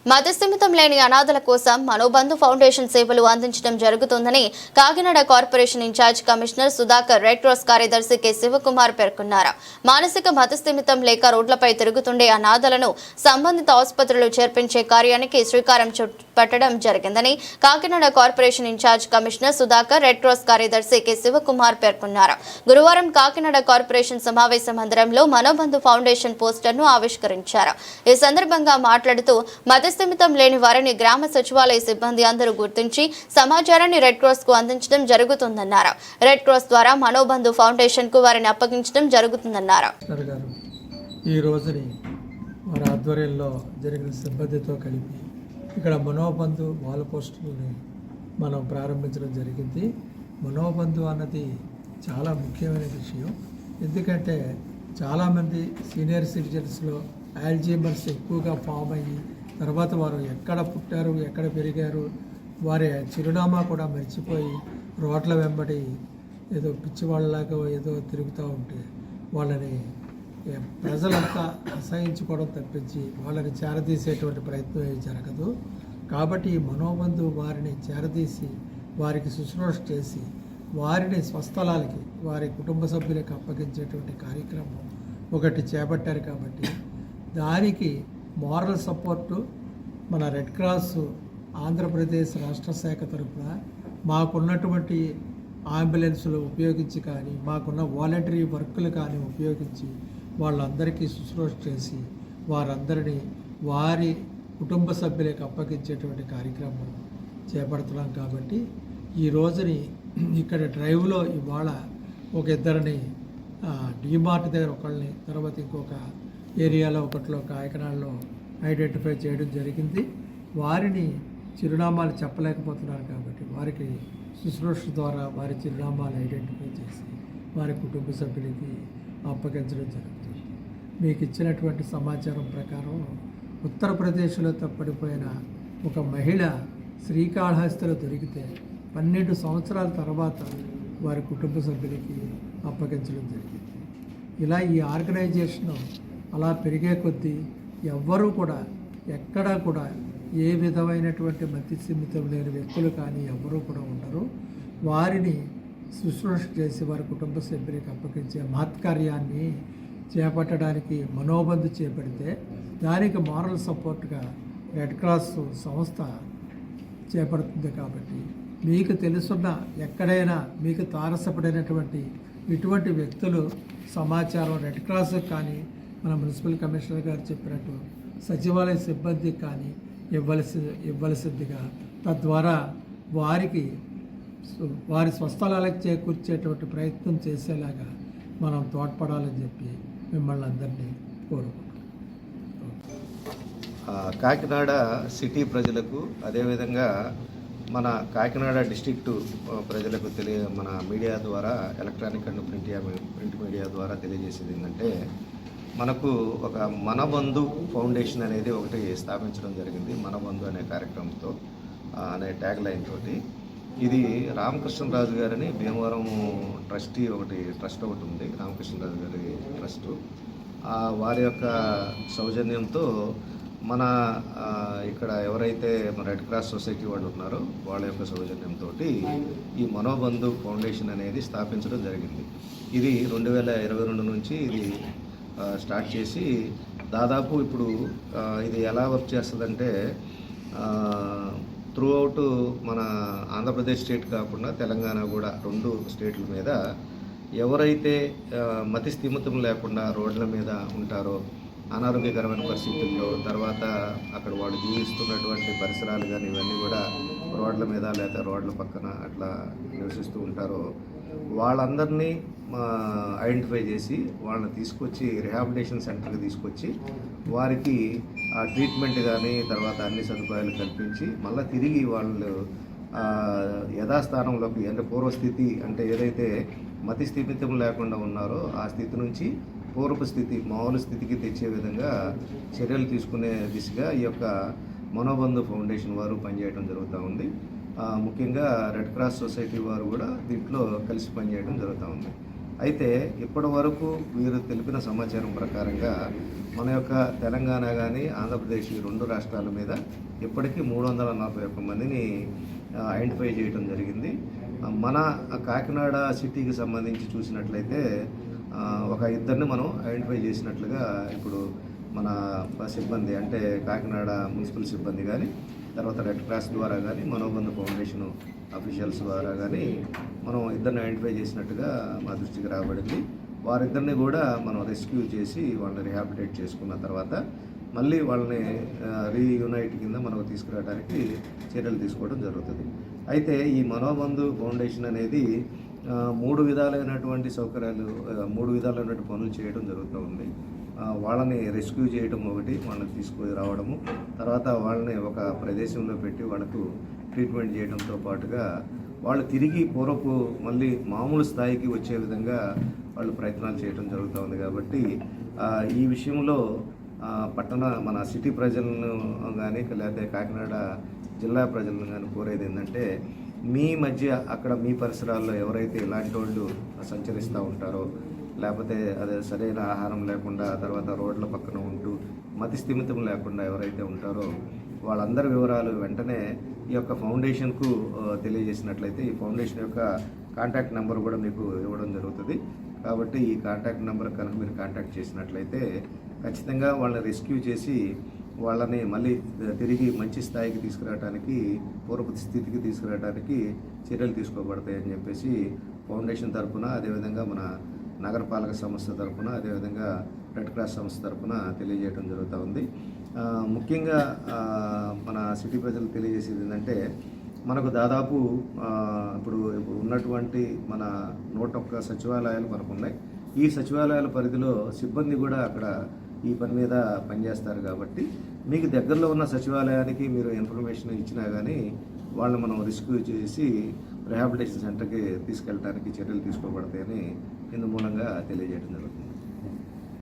మతస్థిమితం లేని అనాథల కోసం మనోబంధు ఫౌండేషన్ సేవలు అందించడం జరుగుతుందని Kakinada corporation incharge commissioner Sudhakar, red cross కార్యదర్శి కె శివకుమార్ పేర్కొన్నారు. మానసిక మతస్థిమితం లేక రోడ్లపై తిరుగుతుండే అనాథలను సంబంధిత ఆసుపత్రులు చేర్పించే కార్యానికి శ్రీకారం చుట్టడం జరిగిందని Kakinada corporation incharge commissioner Sudhakar, red cross కార్యదర్శి కె శివకుమార్ పేర్కొన్నారు. గురువారం కాకినాడ కార్పొరేషన్ సమావేశ మందిరంలో మనోబంధు ఫౌండేషన్ పోస్టర్ను ఆవిష్కరించారు. ఈ సందర్భంగా మాట్లాడుతూ మతస్థిమితం లేని వారిని గ్రామ సచివాలయ సిబ్బంది అందరూ గుర్తించి సమాచారాన్ని రెడ్ క్రాస్ కు అందించడం జరుగుతుందన్నారు. రెడ్ క్రాస్ ద్వారా మనోబంధు ఫౌండేషన్ కు వారిని అప్పగించడం జరుగుతుందన్నారు. ఈ రోజుని వారి ఆధ్వర్యంలో జరిగిన సిబ్బందితో కలిపి ఇక్కడ మనోబంధు వాల్ పోస్టులని మనం ప్రారంభించడం జరిగింది. మనోబంధు అన్నది చాలా ముఖ్యమైన విషయం. ఎందుకంటే చాలామంది సీనియర్ సిటిజన్స్లో ఆల్జీమర్స్ ఎక్కువగా ఫామ్ అయ్యి తర్వాత వారు ఎక్కడ పుట్టారు, ఎక్కడ పెరిగారు, వారి చిరునామా కూడా మర్చిపోయి రోడ్ల వెంబడి ఏదో పిచ్చివాళ్ళలాగా ఏదో తిరుగుతూ ఉంటే వాళ్ళని ప్రజలంతా అసహించుకోవడం తప్పించి వాళ్ళని చేరదీసేటువంటి ప్రయత్నం జరగదు. కాబట్టి ఈ మనోబంధు వారిని చేరదీసి వారికి శుశ్రూష చేసి వారిని స్వస్థలాలకి వారి కుటుంబ సభ్యులకు అప్పగించేటువంటి కార్యక్రమం ఒకటి చేపట్టారు. కాబట్టి దానికి మోరల్ సపోర్టు మన రెడ్ క్రాస్ ఆంధ్రప్రదేశ్ రాష్ట్ర శాఖ తరఫున మాకున్నటువంటి అంబులెన్సులు ఉపయోగించి కానీ మాకున్న వాలంటరీ వర్కులు కానీ ఉపయోగించి వాళ్ళందరికీ శుశ్రూష చేసి వారందరినీ వారి కుటుంబ సభ్యులకు అప్పగించేటువంటి కార్యక్రమం చేపడుతున్నాం. కాబట్టి ఈ రోజుని ఇక్కడ డ్రైవ్లో ఇవాళ ఒక ఇద్దరిని డిమార్ట్ దగ్గర ఒకళ్ళని, తర్వాత ఇంకొక ఏరియాలో ఒకటిలో కాకినాడలో ఐడెంటిఫై చేయడం జరిగింది. వారిని చిరునామాలు చెప్పలేకపోతున్నారు కాబట్టి వారికి శుశ్రూష ద్వారా వారి చిరునామాలు ఐడెంటిఫై చేసి వారి కుటుంబ సభ్యులకి అప్పగించడం జరుగుతుంది. మీకు ఇచ్చినటువంటి సమాచారం ప్రకారం ఉత్తరప్రదేశ్లో తప్పడిపోయిన ఒక మహిళ శ్రీకాళహస్తిలో దొరికితే 12 సంవత్సరాల తర్వాత వారి కుటుంబ సభ్యులకి అప్పగించడం జరిగింది. ఇలా ఈ ఆర్గనైజేషన్ అలా పెరిగే కొద్దీ ఎవ్వరూ కూడా ఎక్కడా కూడా ఏ విధమైనటువంటి మతిస్థిమితం లేని వ్యక్తులు కానీ ఎవ్వరూ కూడా ఉండరు. వారిని శుశ్రూష చేసి వారి కుటుంబ సభ్యులకు అప్పగించే మహత్కార్యాన్ని చేపట్టడానికి మనోబంధు చేపడితే దానికి మారల్ సపోర్ట్గా రెడ్ క్రాస్ సంస్థ చేపడుతుంది. కాబట్టి మీకు తెలుసున్న ఎక్కడైనా మీకు తారసపడినటువంటి ఇటువంటి వ్యక్తులు సమాచారం రెడ్ క్రాస్ కానీ మన మున్సిపల్ కమిషనర్ గారు చెప్పినట్టు సచివాలయ సిబ్బందికి కానీ ఇవ్వవలసిందిగా, తద్వారా వారికి వారి స్వస్థలాలకు చేకూర్చేటువంటి ప్రయత్నం చేసేలాగా మనం తోడ్పడాలని చెప్పి మిమ్మల్ని అందరినీ కోరుకుంటున్నాం. కాకినాడ సిటీ ప్రజలకు అదేవిధంగా మన కాకినాడ డిస్ట్రిక్టు ప్రజలకు మన మీడియా ద్వారా ఎలక్ట్రానిక్ అండ్ ప్రింట్ మీడియా ద్వారా తెలియజేసేది ఏంటంటే, మనకు ఒక మనబంధు ఫౌండేషన్ అనేది ఒకటి స్థాపించడం జరిగింది. మనబంధు అనే కార్యక్రమంతో అనే ట్యాగ్ లైన్ తోటి. ఇది రామకృష్ణరాజు గారని భీమవరం ట్రస్ట్ ఒకటి ఉంది, రామకృష్ణరాజు గారి ట్రస్టు. వారి యొక్క సౌజన్యంతో మన ఇక్కడ ఎవరైతే మన రెడ్ క్రాస్ సొసైటీ వాళ్ళు ఉన్నారో వాళ్ళ యొక్క సౌజన్యంతో ఈ మనోబంధు ఫౌండేషన్ అనేది స్థాపించడం జరిగింది. ఇది 2022 నుంచి ఇది స్టార్ట్ చేసి దాదాపు ఇప్పుడు ఇది ఎలా వర్క్ చేస్తుందంటే, త్రూ అవుట్ మన ఆంధ్రప్రదేశ్ స్టేట్ కాకుండా తెలంగాణ కూడా 2 స్టేట్ల మీద ఎవరైతే మతిస్థిమితం లేకుండా రోడ్ల మీద ఉంటారో, అనారోగ్యకరమైన పరిస్థితుల్లో, తర్వాత అక్కడ వాళ్ళు జీవిస్తున్నటువంటి పరిసరాలు కానీ ఇవన్నీ కూడా రోడ్ల మీద లేదా రోడ్ల పక్కన అట్లా నివసిస్తూ ఉంటారో వాళ్ళందరినీ ఐడెంటిఫై చేసి వాళ్ళని తీసుకొచ్చి రిహాబిలిటేషన్ సెంటర్కి తీసుకొచ్చి వారికి ట్రీట్మెంట్ కానీ తర్వాత అన్ని సదుపాయాలు కల్పించి మళ్ళీ తిరిగి వాళ్ళు యథాస్థానంలోకి అంటే పూర్వస్థితి అంటే ఏదైతే మతిస్థిమితం లేకుండా ఉన్నారో ఆ స్థితి నుంచి పూర్వపు స్థితి మామూలు స్థితికి తెచ్చే విధంగా చర్యలు తీసుకునే దిశగా ఈ యొక్క మనోబంధు ఫౌండేషన్ వారు పనిచేయడం జరుగుతూ ఉంది. ముఖ్యంగా రెడ్ క్రాస్ సొసైటీ వారు కూడా దీంట్లో కలిసి పనిచేయడం జరుగుతూ ఉంది. అయితే ఇప్పటి వరకు వీరు తెలిపిన సమాచారం ప్రకారంగా మన యొక్క తెలంగాణ కానీ ఆంధ్రప్రదేశ్ ఈ రెండు రాష్ట్రాల మీద ఇప్పటికీ 341 మందిని ఐడెంటిఫై చేయడం జరిగింది. మన కాకినాడ సిటీకి సంబంధించి చూసినట్లయితే ఒక ఇద్దరిని మనం ఐడెంటిఫై చేసినట్లుగా ఇప్పుడు మన సిబ్బంది అంటే కాకినాడ మున్సిపల్ సిబ్బంది కానీ తర్వాత రెడ్ క్రాస్ ద్వారా కానీ మనోబంధు ఫౌండేషన్ అఫీషియల్స్ ద్వారా కానీ మనం ఇద్దరిని ఐడెంటిఫై చేసినట్టుగా మా దృష్టికి రాబడింది. వారిద్దరిని కూడా మనం రెస్క్యూ చేసి వాళ్ళని రిహాబిలిటేట్ చేసుకున్న తర్వాత మళ్ళీ వాళ్ళని రీయునైట్ కింద మనకు తీసుకురావడానికి చర్యలు తీసుకోవడం జరుగుతుంది. అయితే ఈ మనోబంధు ఫౌండేషన్ అనేది 3 విధాలైనటువంటి సౌకర్యాలు 3 విధాలైనటువంటి పనులు చేయడం జరుగుతూ ఉంది. వాళ్ళని రెస్క్యూ చేయడం ఒకటి, వాళ్ళని తీసుకొని రావడము, తర్వాత వాళ్ళని ఒక ప్రదేశంలో పెట్టి వాళ్ళకు ట్రీట్మెంట్ చేయడంతో పాటుగా వాళ్ళు తిరిగి పూర్వపు మళ్ళీ మామూలు స్థాయికి వచ్చే విధంగా వాళ్ళు ప్రయత్నాలు చేయడం జరుగుతూ ఉంది. కాబట్టి ఈ విషయంలో మన సిటీ ప్రజలను కానీ లేకపోతే కాకినాడ జిల్లా ప్రజలను కానీ కోరేది ఏంటంటే మీ మధ్య అక్కడ మీ పరిసరాల్లో ఎవరైతే ఇలాంటి వాళ్ళు సంచరిస్తూ ఉంటారో లేకపోతే అదే సరైన ఆహారం లేకుండా తర్వాత రోడ్ల పక్కన ఉంటూ మతి స్థిమితం లేకుండా ఎవరైతే ఉంటారో వాళ్ళందరి వివరాలు వెంటనే ఈ యొక్క ఫౌండేషన్కు తెలియజేసినట్లయితే ఈ ఫౌండేషన్ యొక్క కాంటాక్ట్ నెంబర్ కూడా మీకు ఇవ్వడం జరుగుతుంది. కాబట్టి ఈ కాంటాక్ట్ నెంబర్ కనుక మీరు కాంటాక్ట్ చేసినట్లయితే ఖచ్చితంగా వాళ్ళని రెస్క్యూ చేసి వాళ్ళని మళ్ళీ తిరిగి మంచి స్థాయికి తీసుకురావడానికి పూర్వపు స్థితికి తీసుకురావడానికి చర్యలు తీసుకోబడతాయని చెప్పేసి ఫౌండేషన్ తరఫున అదేవిధంగా మన నగరపాలక సంస్థ తరఫున అదేవిధంగా రెడ్ క్రాస్ సంస్థ తరఫున తెలియజేయడం జరుగుతూ ఉంది. ముఖ్యంగా మన సిటీ ప్రజలకు తెలియజేసేది ఏంటంటే మనకు దాదాపు ఇప్పుడు ఉన్నటువంటి మన 101 సచివాలయాలు మనకు ఉన్నాయి. ఈ సచివాలయాల పరిధిలో సిబ్బంది కూడా అక్కడ ఈ పని మీద పనిచేస్తారు. కాబట్టి మీకు దగ్గరలో ఉన్న సచివాలయానికి మీరు ఇన్ఫర్మేషన్ ఇచ్చినా కానీ వాళ్ళని మనం రెస్క్యూ చేసి రిహాబిలిటేషన్ సెంటర్కి తీసుకెళ్ళడానికి చర్యలు తీసుకోబడతాయని ఇందు మూలంగా తెలియజేయడం జరుగుతుంది.